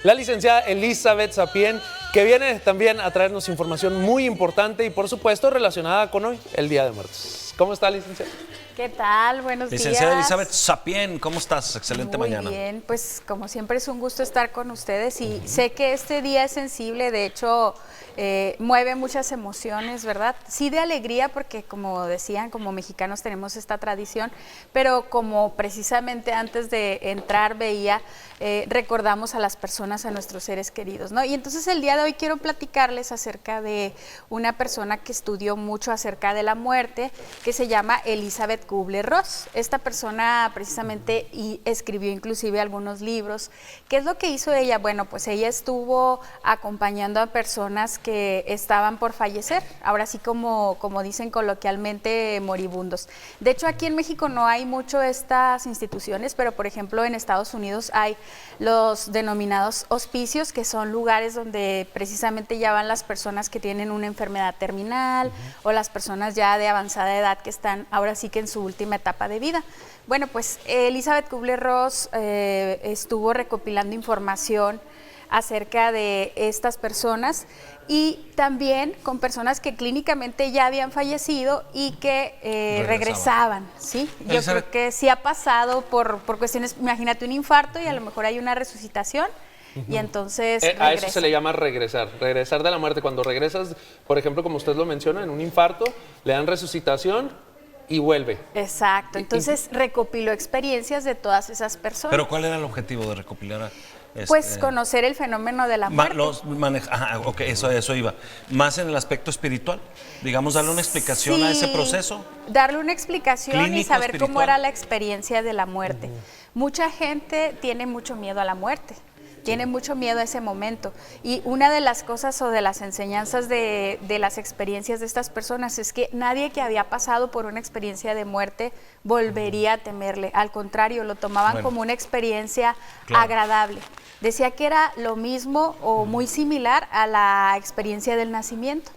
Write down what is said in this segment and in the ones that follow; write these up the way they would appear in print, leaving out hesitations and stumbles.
La licenciada Elizabeth Sapien, que viene también a traernos información muy importante y por supuesto relacionada con hoy, el Día de Muertos. ¿Cómo está, licenciada? ¿Qué tal? Buenos días. Licenciada Elizabeth Sapien, ¿cómo estás? Excelente mañana. Muy bien, pues como siempre es un gusto estar con ustedes y sé que este día es sensible, de hecho mueve muchas emociones, ¿verdad? Sí, de alegría porque como decían, como mexicanos tenemos esta tradición, pero como precisamente antes de entrar veía, recordamos a las personas, a nuestros seres queridos, ¿no? Y entonces el día de hoy quiero platicarles acerca de una persona que estudió mucho acerca de la muerte, que se llama Elizabeth Kubler-Ross. Esta persona precisamente escribió inclusive algunos libros. ¿Qué es lo que hizo ella? Bueno, pues ella estuvo acompañando a personas que estaban por fallecer, ahora sí como dicen coloquialmente, moribundos. De hecho, aquí en México no hay mucho estas instituciones, pero por ejemplo en Estados Unidos hay los denominados hospicios, que son lugares donde precisamente ya van las personas que tienen una enfermedad terminal o las personas ya de avanzada edad que están ahora sí que en su última etapa de vida. Bueno, pues Elizabeth Kubler-Ross estuvo recopilando información acerca de estas personas y también con personas que clínicamente ya habían fallecido y que regresaban, ¿sí? Yo creo que sí ha pasado por cuestiones, imagínate un infarto y a lo mejor hay una resucitación y entonces a eso se le llama regresar de la muerte. Cuando regresas, por ejemplo, como usted lo menciona, en un infarto, le dan resucitación y vuelve. Exacto, entonces recopiló experiencias de todas esas personas. ¿Pero cuál era el objetivo de recopilar? Pues conocer el fenómeno de la muerte. Ok, eso iba. Más en el aspecto espiritual, digamos, darle una explicación a ese proceso. Darle una explicación Clínico, y saber espiritual. cómo era la experiencia de la muerte. Mucha gente tiene mucho miedo a la muerte. Tiene mucho miedo a ese momento. Y una de las cosas o de las enseñanzas de las experiencias de estas personas es que nadie que había pasado por una experiencia de muerte volvería a temerle. Al contrario, lo tomaban como una experiencia agradable. Decía que era lo mismo o muy similar a la experiencia del nacimiento.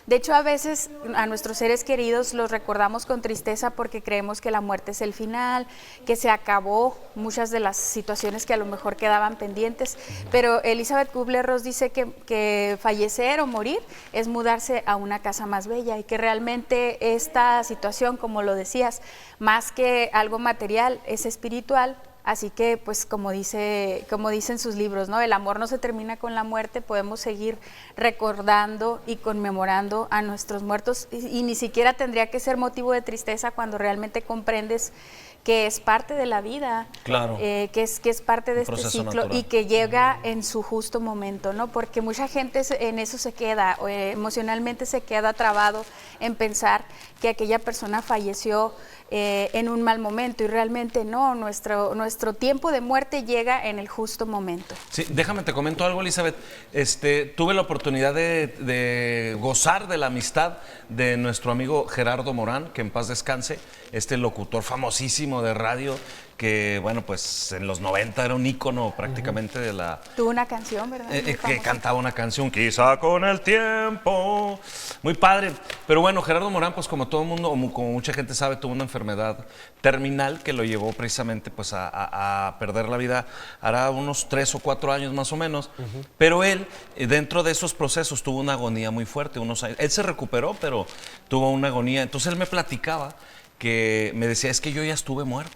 De hecho, a veces a nuestros seres queridos los recordamos con tristeza porque creemos que la muerte es el final, que se acabó muchas de las situaciones que a lo mejor quedaban pendientes. Pero Elizabeth Kubler-Ross dice que fallecer o morir es mudarse a una casa más bella y que realmente esta situación, como lo decías, más que algo material, es espiritual. Así que, pues, como dicen sus libros, ¿no? El amor no se termina con la muerte, podemos seguir recordando y conmemorando a nuestros muertos y ni siquiera tendría que ser motivo de tristeza cuando realmente comprendes que es parte de la vida, claro. que es parte de este ciclo natural. Y que llega en su justo momento, ¿no? Porque mucha gente en eso se queda, emocionalmente se queda trabado en pensar que aquella persona falleció en un mal momento y realmente no, nuestro tiempo de muerte llega en el justo momento. Sí, déjame te comento algo, Elizabeth. Tuve la oportunidad de gozar de la amistad de nuestro amigo Gerardo Morán, que en paz descanse, este locutor famosísimo de radio que, bueno, pues en los 90 era un ícono prácticamente de la... Tuvo una canción, ¿verdad? Que cantaba una canción, quizá con el tiempo. Muy padre. Pero bueno, Gerardo Morán, pues como todo el mundo, como mucha gente sabe, tuvo una enfermedad terminal que lo llevó precisamente pues a perder la vida. Hará unos 3 o 4 años más o menos. Pero él, dentro de esos procesos, tuvo una agonía muy fuerte. Él se recuperó, pero tuvo una agonía. Entonces él me platicaba que me decía, es que yo ya estuve muerto.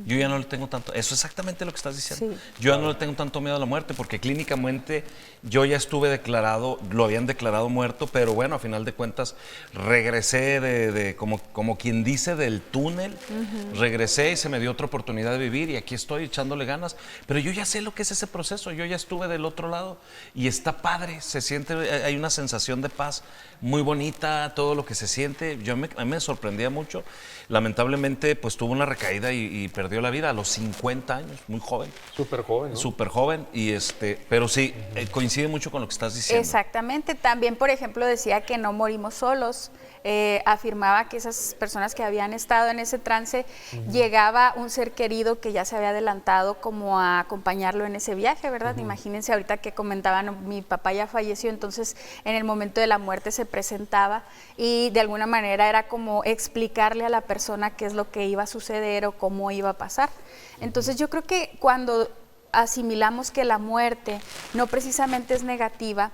Yo ya no le tengo tanto, eso es exactamente lo que estás diciendo. Sí. Yo ya no le tengo tanto miedo a la muerte porque clínicamente yo ya estuve declarado, lo habían declarado muerto, pero bueno, a final de cuentas regresé como quien dice del túnel, regresé y se me dio otra oportunidad de vivir y aquí estoy echándole ganas, pero yo ya sé lo que es ese proceso, yo ya estuve del otro lado y está padre, se siente, hay una sensación de paz muy bonita, todo lo que se siente, a mí me sorprendía mucho, lamentablemente pues tuvo una recaída y perdió la vida a los 50 años, muy joven. Súper joven, ¿no? Súper joven, pero sí, coincide mucho con lo que estás diciendo. Exactamente, también por ejemplo decía que no morimos solos, afirmaba que esas personas que habían estado en ese trance, llegaba un ser querido que ya se había adelantado como a acompañarlo en ese viaje, ¿verdad? Imagínense ahorita que comentaban, mi papá ya falleció, entonces en el momento de la muerte se presentaba y de alguna manera era como explicarle a la persona qué es lo que iba a suceder o cómo iba a pasar. Entonces yo creo que cuando asimilamos que la muerte no precisamente es negativa,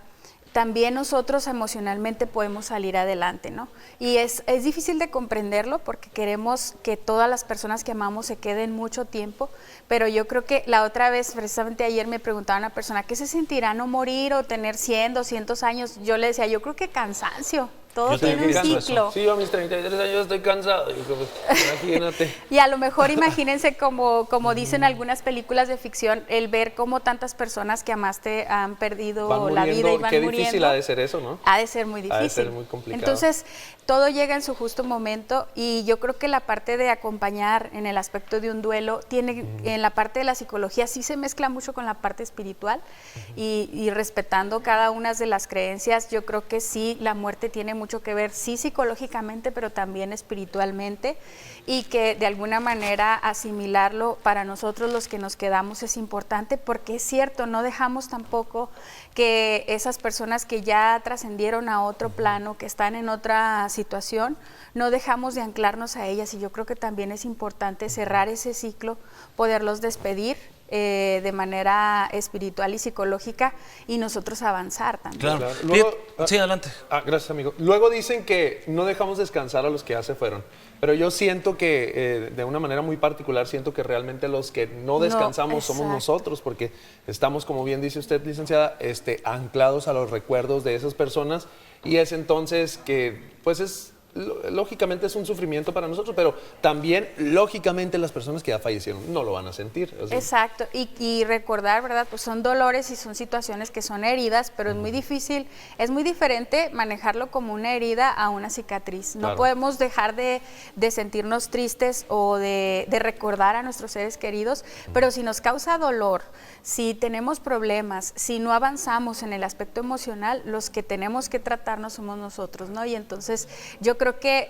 también nosotros emocionalmente podemos salir adelante, ¿no? Y es difícil de comprenderlo porque queremos que todas las personas que amamos se queden mucho tiempo, pero yo creo que la otra vez, precisamente ayer me preguntaba una persona, ¿qué se sentirá no morir o tener 100, 200 años? Yo le decía, yo creo que cansancio. Todo tiene un ciclo. Sí, yo a mis 33 años estoy cansado. Imagínate. Y a lo mejor imagínense como dicen algunas películas de ficción, el ver cómo tantas personas que amaste han perdido la vida y van qué muriendo. Qué difícil ha de ser eso, ¿no? Ha de ser muy difícil. Ha de ser muy complicado. Entonces, todo llega en su justo momento y yo creo que la parte de acompañar en el aspecto de un duelo, en la parte de la psicología sí se mezcla mucho con la parte espiritual y respetando cada una de las creencias, yo creo que sí, la muerte tiene mucho que ver, sí psicológicamente, pero también espiritualmente, y que de alguna manera asimilarlo para nosotros los que nos quedamos es importante, porque es cierto, no dejamos tampoco que esas personas que ya trascendieron a otro plano, que están en otra situación, no dejamos de anclarnos a ellas, y yo creo que también es importante cerrar ese ciclo, poderlos despedir de manera espiritual y psicológica y nosotros avanzar también. Claro. Luego, sí, adelante. Gracias, amigo. Luego dicen que no dejamos descansar a los que ya se fueron, pero yo siento que de una manera muy particular, siento que realmente los que no descansamos somos nosotros, porque estamos, como bien dice usted, licenciada, anclados a los recuerdos de esas personas, y es entonces que, pues lógicamente es un sufrimiento para nosotros, pero también lógicamente las personas que ya fallecieron no lo van a sentir. O sea. Exacto, y recordar, ¿verdad? Pues son dolores y son situaciones que son heridas, pero es muy difícil, es muy diferente manejarlo como una herida a una cicatriz. No Claro. podemos dejar de sentirnos tristes o de recordar a nuestros seres queridos, pero si nos causa dolor, si tenemos problemas, si no avanzamos en el aspecto emocional, los que tenemos que tratarnos somos nosotros, ¿no? Y entonces yo creo que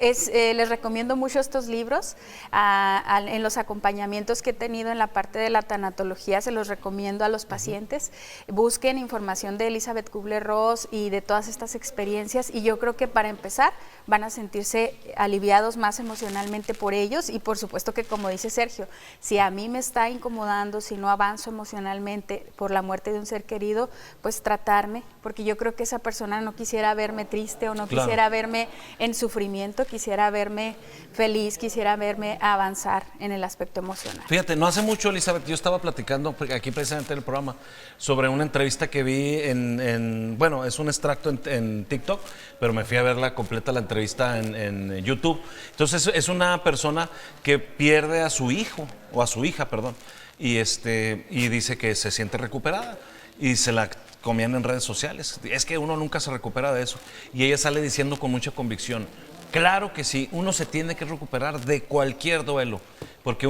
les recomiendo mucho estos libros, en los acompañamientos que he tenido en la parte de la tanatología, se los recomiendo a los pacientes, busquen información de Elizabeth Kubler-Ross y de todas estas experiencias, y yo creo que para empezar van a sentirse aliviados más emocionalmente por ellos, y por supuesto que, como dice Sergio, si a mí me está incomodando, si no avanzo emocionalmente por la muerte de un ser querido, pues tratarme, porque yo creo que esa persona no quisiera verme triste o no Claro. quisiera verme en sufrimiento, quisiera verme feliz, quisiera verme avanzar en el aspecto emocional. Fíjate, no hace mucho, Elizabeth, yo estaba platicando aquí precisamente en el programa sobre una entrevista que vi bueno, es un extracto en TikTok, pero me fui a verla completa, la entrevista en YouTube. Entonces es una persona que pierde a su hijo, o a su hija, perdón, y dice que se siente recuperada, y se la comían en redes sociales. Es que uno nunca se recupera de eso. Y ella sale diciendo con mucha convicción, claro que sí, uno se tiene que recuperar de cualquier duelo, porque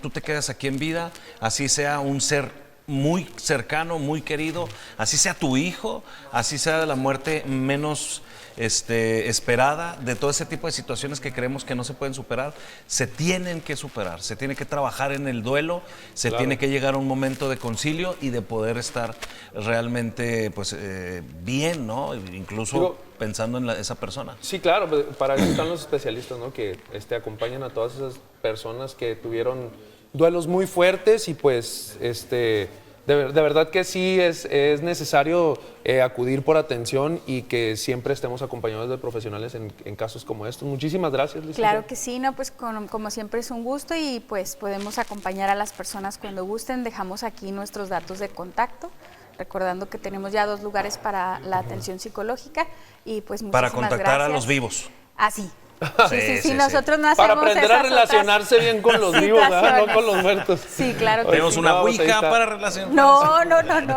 tú te quedas aquí en vida, así sea un ser muy cercano, muy querido, así sea tu hijo, así sea la muerte menos esperada, de todo ese tipo de situaciones que creemos que no se pueden superar, se tienen que superar, se tiene que trabajar en el duelo, se tiene que llegar a un momento de concilio y de poder estar realmente pues bien, ¿no? Incluso pensando en esa persona. Sí, claro, para eso están los especialistas, ¿no? Que acompañan a todas esas personas que tuvieron duelos muy fuertes, y pues de verdad que sí es necesario acudir por atención, y que siempre estemos acompañados de profesionales en casos como estos. Muchísimas gracias, licenciada. Claro que sí, no, pues como siempre es un gusto, y pues podemos acompañar a las personas cuando gusten. Dejamos aquí nuestros datos de contacto, recordando que tenemos ya 2 lugares para la atención psicológica, y pues muchísimas Para contactar gracias. a los vivos. Ah, sí. Sí, Sí, nosotros no hacemos Para aprender a esas relacionarse otras bien con los vivos, ¿verdad? No situaciones. con los muertos. Sí, claro que Tenemos sí. una Vamos, ahí ouija está. para relacionarnos. No.